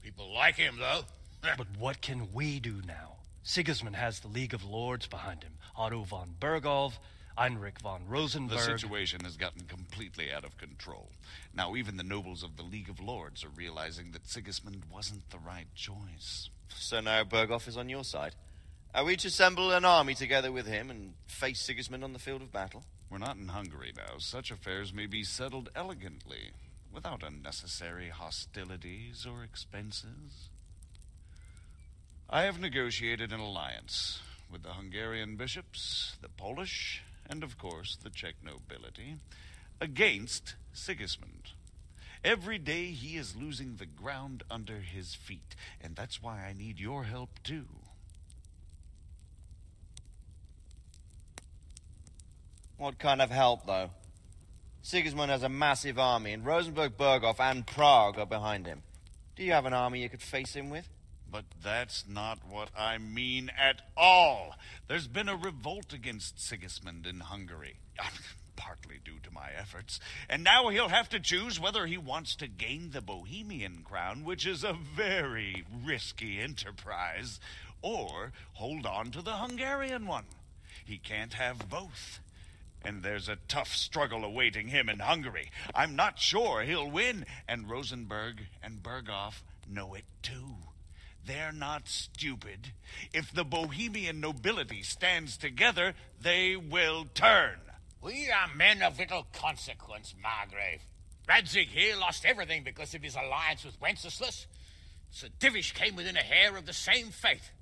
People like him, though. But what can we do now? Sigismund has the League of Lords behind him. Otto von Bergholf, Heinrich von Rosenberg. The situation has gotten completely out of control. Now even the nobles of the League of Lords are realizing that Sigismund wasn't the right choice. So now Bergholf is on your side. Are we to assemble an army together with him and face Sigismund on the field of battle? We're not in Hungary now. Such affairs may be settled elegantly, without unnecessary hostilities or expenses. I have negotiated an alliance with the Hungarian bishops, the Polish, and of course the Czech nobility, against Sigismund. Every day he is losing the ground under his feet, and that's why I need your help too. What kind of help, though? Sigismund has a massive army, and Rosenberg, Berghof, and Prague are behind him. Do you have an army you could face him with? But that's not what I mean at all. There's been a revolt against Sigismund in Hungary, partly due to my efforts, and now he'll have to choose whether he wants to gain the Bohemian crown, which is a very risky enterprise, or hold on to the Hungarian one. He can't have both. And there's a tough struggle awaiting him in Hungary. I'm not sure he'll win, and Rosenberg and Berghoff know it too. They're not stupid. If the Bohemian nobility stands together, they will turn. We are men of little consequence, Margrave. Radzig here lost everything because of his alliance with Wenceslas. Sir Divish came within a hair of the same fate.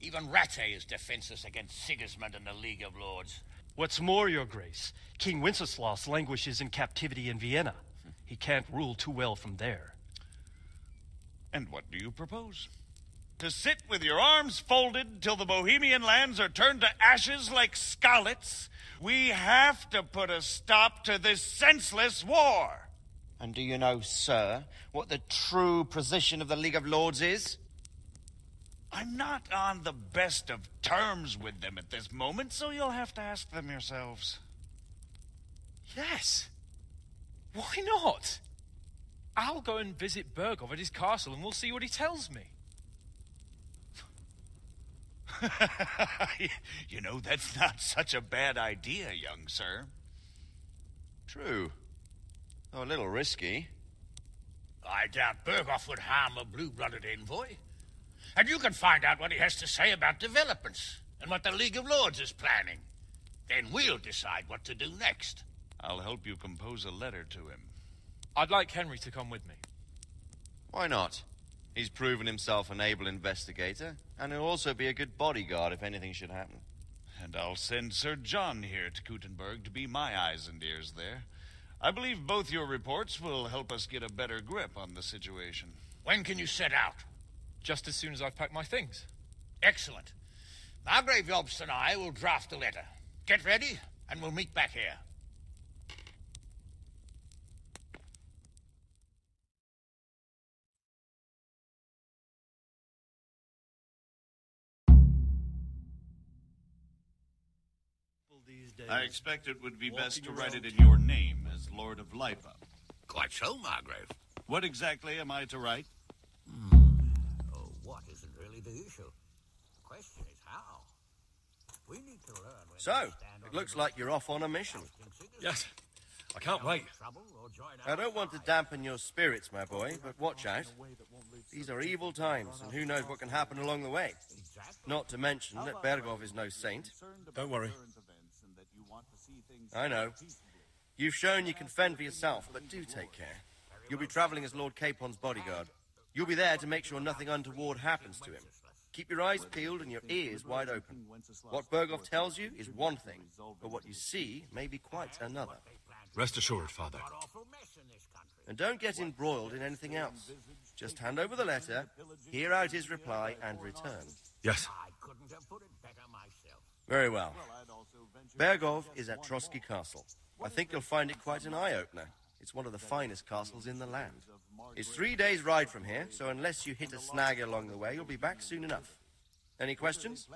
Even Rattay is defenseless against Sigismund and the League of Lords. What's more, Your Grace, King Wenceslas languishes in captivity in Vienna. He can't rule too well from there. And what do you propose? To sit with your arms folded till the Bohemian lands are turned to ashes like Skalitz? We have to put a stop to this senseless war. And do you know, sir, what the true position of the League of Lords is? I'm not on the best of terms with them at this moment, so you'll have to ask them yourselves. Yes. Why not? I'll go and visit Berghoff at his castle and we'll see what he tells me. You know, that's not such a bad idea, young sir. True. Though a little risky. I doubt Berghoff would harm a blue-blooded envoy. And you can find out what he has to say about developments and what the League of Lords is planning. Then we'll decide what to do next. I'll help you compose a letter to him. I'd like Henry to come with me. Why not? He's proven himself an able investigator, and he'll also be a good bodyguard if anything should happen. And I'll send Sir John here to Kuttenberg to be my eyes and ears there. I believe both your reports will help us get a better grip on the situation. When can you set out? Just as soon as I've packed my things. Excellent. Margrave Jobst and I will draft a letter. Get ready, and we'll meet back here. I expect it would be best to write it in your name as Lord of Lipa. Quite so, Margrave. What exactly am I to write? Oh, what isn't really the issue? The question is how. We need to learn when So, it looks like you're off on a mission. Yes, I can't wait. I don't want to dampen your spirits, my boy, but watch out. These are evil times, and who knows what can happen along the way. Not to mention that Berghoff is no saint. Don't worry. I know. You've shown you can fend for yourself, but do take care. You'll be traveling as Lord ǩKingdom's bodyguard. You'll be there to make sure nothing untoward happens to him. Keep your eyes peeled and your ears wide open. What Berghoff tells you is one thing, but what you see may be quite another. Rest assured, Father. And don't get embroiled in anything else. Just hand over the letter, hear out his reply, and return. Yes. Very well. Berghoff is at Trotsky Castle. I think you'll find it quite an eye-opener. It's one of the finest castles in the land. It's 3 days' ride from here, so unless you hit a snag along the way, you'll be back soon enough. Any questions?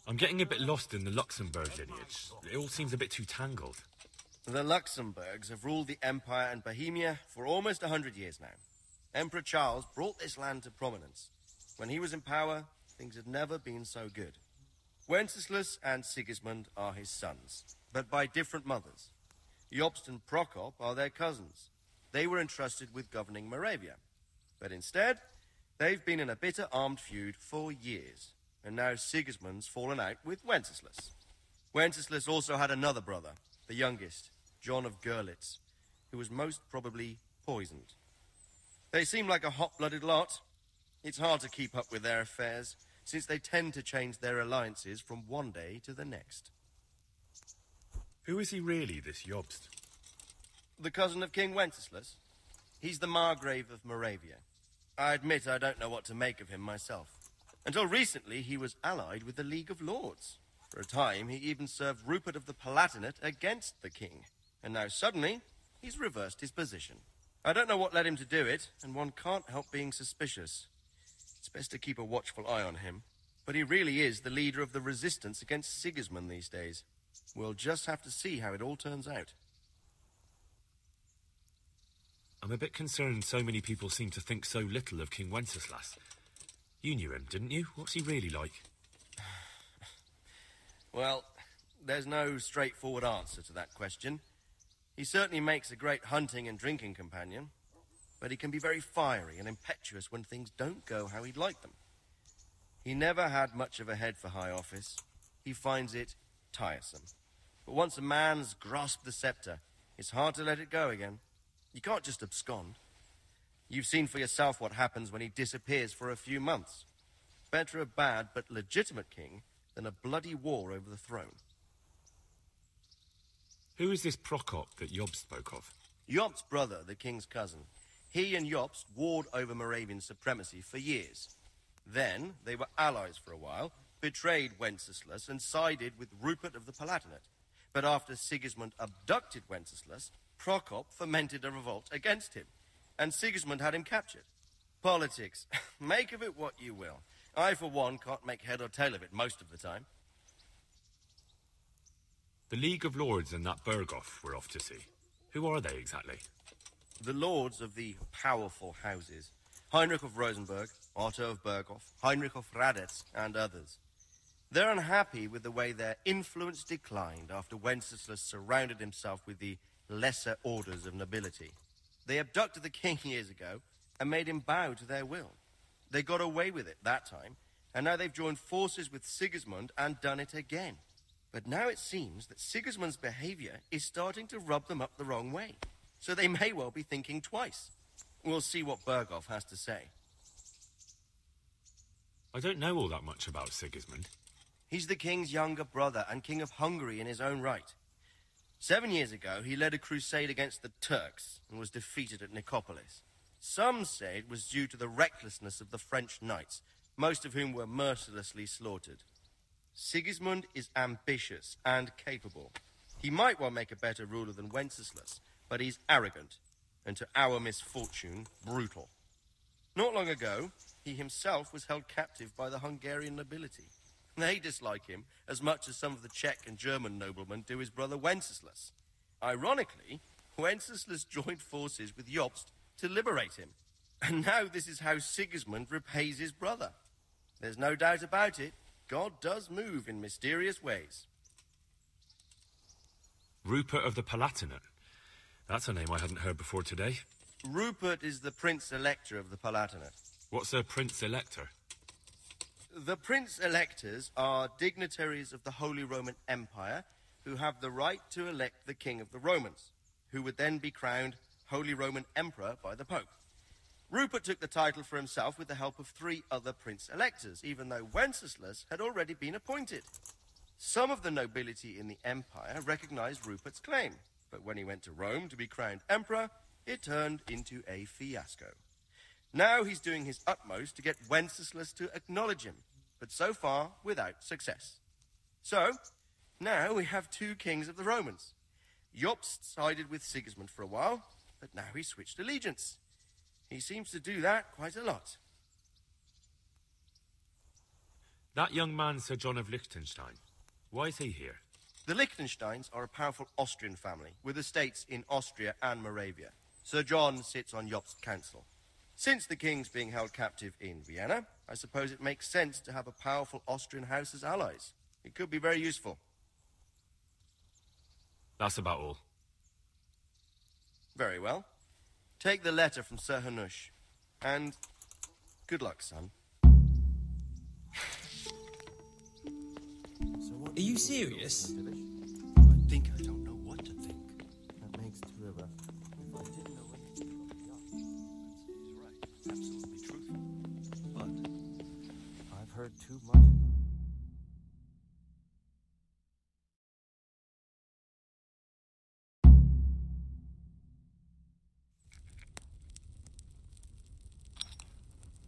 I'm getting a bit lost in the Luxembourg lineage. It all seems a bit too tangled. The Luxembourgs have ruled the Empire and Bohemia for almost 100 years now. Emperor Charles brought this land to prominence. When he was in power, things had never been so good. Wenceslas and Sigismund are his sons, but by different mothers. Jobst and Prokop are their cousins. They were entrusted with governing Moravia. But instead, they've been in a bitter armed feud for years, and now Sigismund's fallen out with Wenceslas. Wenceslas also had another brother, the youngest, John of Görlitz, who was most probably poisoned. They seem like a hot-blooded lot. It's hard to keep up with their affairs, since they tend to change their alliances from one day to the next. Who is he really, this Jobst? The cousin of King Wenceslas. He's the Margrave of Moravia. I admit I don't know what to make of him myself. Until recently, he was allied with the League of Lords. For a time, he even served Rupert of the Palatinate against the king. And now suddenly, he's reversed his position. I don't know what led him to do it, and one can't help being suspicious. It's best to keep a watchful eye on him. But he really is the leader of the resistance against Sigismund these days. We'll just have to see how it all turns out. I'm a bit concerned so many people seem to think so little of King Wenceslas. You knew him, didn't you? What's he really like? Well, there's no straightforward answer to that question. He certainly makes a great hunting and drinking companion, but he can be very fiery and impetuous when things don't go how he'd like them. He never had much of a head for high office. He finds it tiresome. But once a man's grasped the scepter, it's hard to let it go again. You can't just abscond. You've seen for yourself what happens when he disappears for a few months. Better a bad but legitimate king than a bloody war over the throne. Who is this Prokop that Job spoke of? Job's brother, the king's cousin. He and Jobst warred over Moravian supremacy for years. Then they were allies for a while, betrayed Wenceslas and sided with Rupert of the Palatinate. But after Sigismund abducted Wenceslas, Prokop fomented a revolt against him, and Sigismund had him captured. Politics. Make of it what you will. I, for one, can't make head or tail of it most of the time. The League of Lords and that Berghoff we're off to see. Who are they exactly? The lords of the powerful houses. Heinrich of Rosenberg, Otto of Berghoff, Heinrich of Radetz, and others. They're unhappy with the way their influence declined after Wenceslas surrounded himself with the lesser orders of nobility. They abducted the king years ago and made him bow to their will. They got away with it that time, and now they've joined forces with Sigismund and done it again. But now it seems that Sigismund's behavior is starting to rub them up the wrong way, so they may well be thinking twice. We'll see what Berghoff has to say. I don't know all that much about Sigismund. He's the king's younger brother and king of Hungary in his own right. 7 years ago, he led a crusade against the Turks and was defeated at Nicopolis. Some say it was due to the recklessness of the French knights, most of whom were mercilessly slaughtered. Sigismund is ambitious and capable. He might well make a better ruler than Wenceslas, but he's arrogant, and to our misfortune, brutal. Not long ago, he himself was held captive by the Hungarian nobility. They dislike him as much as some of the Czech and German noblemen do his brother Wenceslas. Ironically, Wenceslas joined forces with Jobst to liberate him. And now this is how Sigismund repays his brother. There's no doubt about it. God does move in mysterious ways. Rupert of the Palatinate. That's a name I hadn't heard before today. Rupert is the Prince-Elector of the Palatinate. What's a Prince-Elector? The Prince-Electors are dignitaries of the Holy Roman Empire who have the right to elect the King of the Romans, who would then be crowned Holy Roman Emperor by the Pope. Rupert took the title for himself with the help of 3 other Prince-Electors, even though Wenceslas had already been appointed. Some of the nobility in the empire recognized Rupert's claim, but when he went to Rome to be crowned emperor, it turned into a fiasco. Now he's doing his utmost to get Wenceslas to acknowledge him, but so far without success. So, now we have 2 kings of the Romans. Jobst sided with Sigismund for a while, but now he's switched allegiance. He seems to do that quite a lot. That young man, Sir John of Liechtenstein. Why is he here? The Liechtensteins are a powerful Austrian family with estates in Austria and Moravia. Sir John sits on Jobst's council. Since the king's being held captive in Vienna, I suppose it makes sense to have a powerful Austrian house as allies. It could be very useful. That's about all. Very well. Take the letter from Sir Hanush. And good luck, son. Are you serious? I think I don't know what to think. That makes 2 of us. If I didn't know anything about the he's right. It's absolutely truthful. But I've heard too much.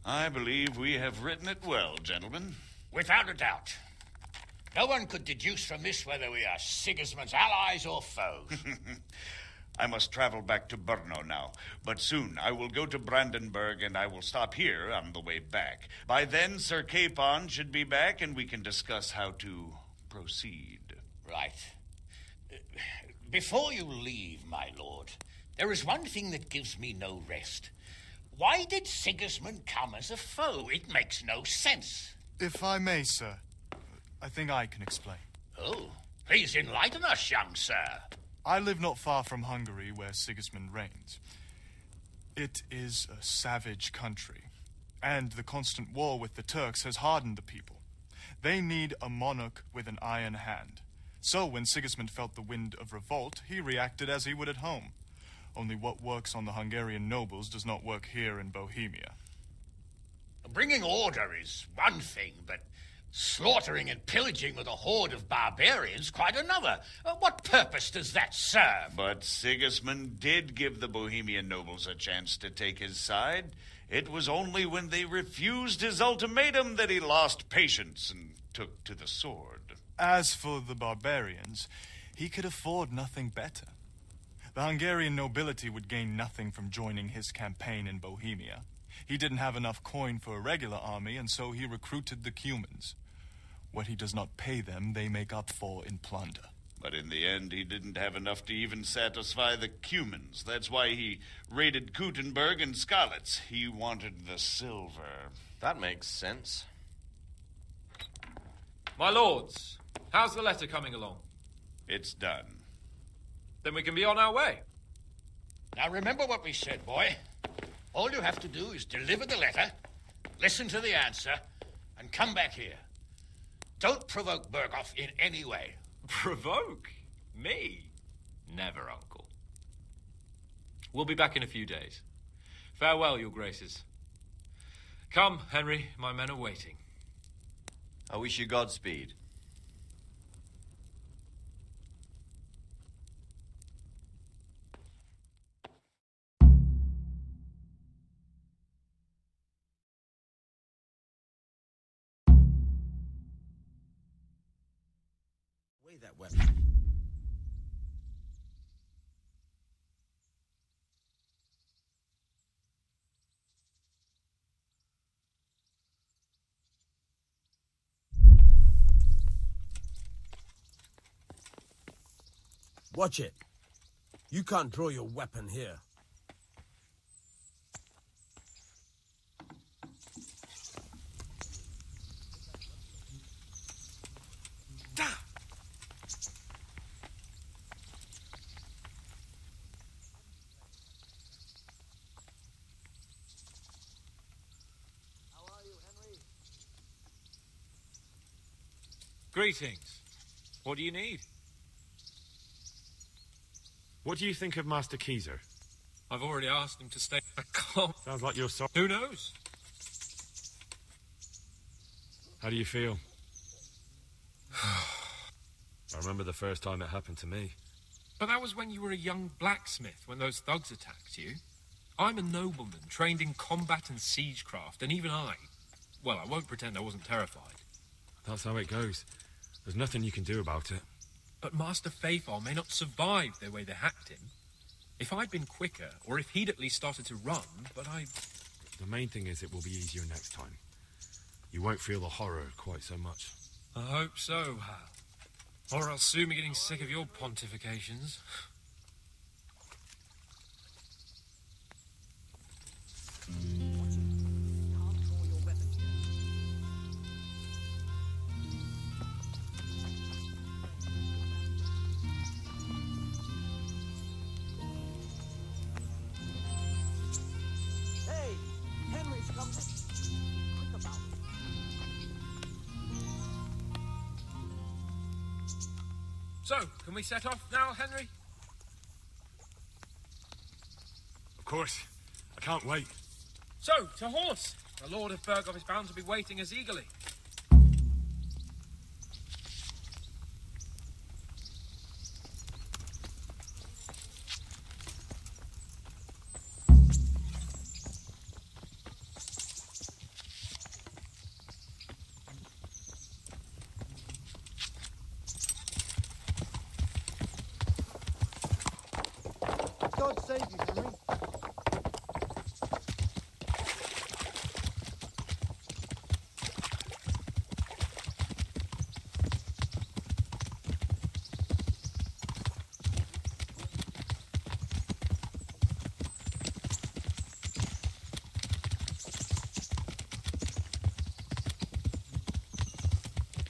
I believe we have written it well, gentlemen. Without a doubt. No one could deduce from this whether we are Sigismund's allies or foes. I must travel back to Brno now, but soon I will go to Brandenburg and I will stop here on the way back. By then, Sir Capon should be back and we can discuss how to proceed. Right. Before you leave, my lord, there is one thing that gives me no rest. Why did Sigismund come as a foe? It makes no sense. If I may, sir, I think I can explain. Oh, please enlighten us, young sir. I live not far from Hungary, where Sigismund reigns. It is a savage country, and the constant war with the Turks has hardened the people. They need a monarch with an iron hand. So when Sigismund felt the wind of revolt, he reacted as he would at home. Only what works on the Hungarian nobles does not work here in Bohemia. Bringing order is one thing, but slaughtering and pillaging with a horde of barbarians quite another. What purpose does that serve? But Sigismund did give the Bohemian nobles a chance to take his side. It was only when they refused his ultimatum that he lost patience and took to the sword. As for the barbarians, he could afford nothing better. The Hungarian nobility would gain nothing from joining his campaign in Bohemia. He didn't have enough coin for a regular army, and so he recruited the 훠umans. What he does not pay them, they make up for in plunder. But in the end, he didn't have enough to even satisfy the ǀumans. That's why he raided Kuttenberg and Skalitz. He wanted the silver. That makes sense. My lords, how's the letter coming along? It's done. Then we can be on our way. Now remember what we said, boy. All you have to do is deliver the letter, listen to the answer, and come back here. Don't provoke Berghoff in any way. Provoke? Me? Never, Uncle. We'll be back in a few days. Farewell, your graces. Come, Henry, my men are waiting. I wish you Godspeed. Weigh that weapon. Watch it. You can't draw your weapon here. Greetings. What do you need? What do you think of Master Keyser? I've already asked him to stay. I can't. Sounds like you're sorry. Who knows? How do you feel? I remember the first time it happened to me. But that was when you were a young blacksmith, when those thugs attacked you. I'm a nobleman, trained in combat and siegecraft, and even I won't pretend I wasn't terrified. That's how it goes. There's nothing you can do about it. But Master Fafar may not survive the way they hacked him. If I'd been quicker, or if he'd at least started to run, but I... The main thing is it will be easier next time. You won't feel the horror quite so much. I hope so, Hal. Or I'll soon be getting sick of your pontifications. Hey, Henry's coming. Quick about it. So, can we set off now, Henry? Of course. I can't wait. So, to horse! The Lord of Berghoff is bound to be waiting us eagerly. God save you, Henry.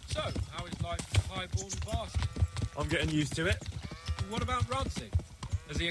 So, how is life quite a high-born bastard. I'm getting used to it. What about Rodsey? Has he